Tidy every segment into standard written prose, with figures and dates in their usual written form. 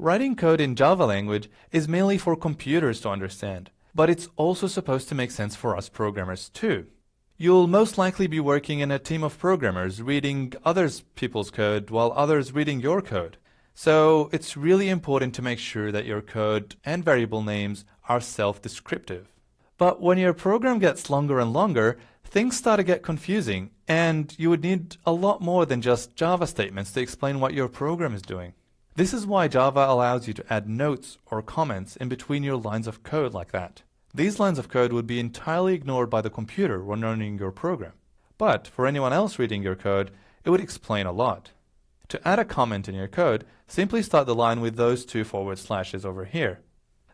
Writing code in Java language is mainly for computers to understand, but it's also supposed to make sense for us programmers too. You'll most likely be working in a team of programmers reading other people's code while others reading your code. So it's really important to make sure that your code and variable names are self-descriptive. But when your program gets longer and longer, things start to get confusing, and you would need a lot more than just Java statements to explain what your program is doing. This is why Java allows you to add notes or comments in between your lines of code like that. These lines of code would be entirely ignored by the computer when running your program. But for anyone else reading your code, it would explain a lot. To add a comment in your code, simply start the line with those two forward slashes over here.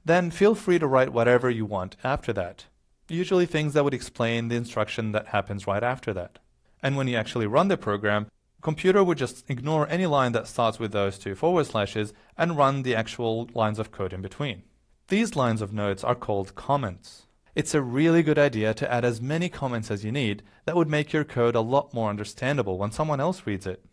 Then feel free to write whatever you want after that, usually things that would explain the instruction that happens right after that. And when you actually run the program, the computer would just ignore any line that starts with those two forward slashes and run the actual lines of code in between. These lines of notes are called comments. It's a really good idea to add as many comments as you need that would make your code a lot more understandable when someone else reads it.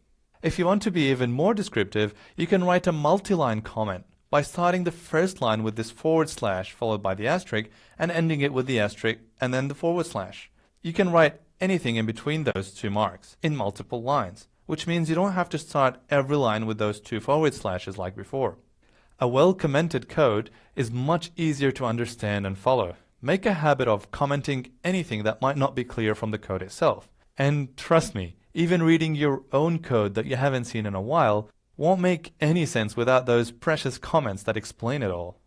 If you want to be even more descriptive, you can write a multi-line comment by starting the first line with this forward slash followed by the asterisk and ending it with the asterisk and then the forward slash. You can write anything in between those two marks in multiple lines, which means you don't have to start every line with those two forward slashes like before. A well-commented code is much easier to understand and follow. Make a habit of commenting anything that might not be clear from the code itself. And trust me, even reading your own code that you haven't seen in a while won't make any sense without those precious comments that explain it all.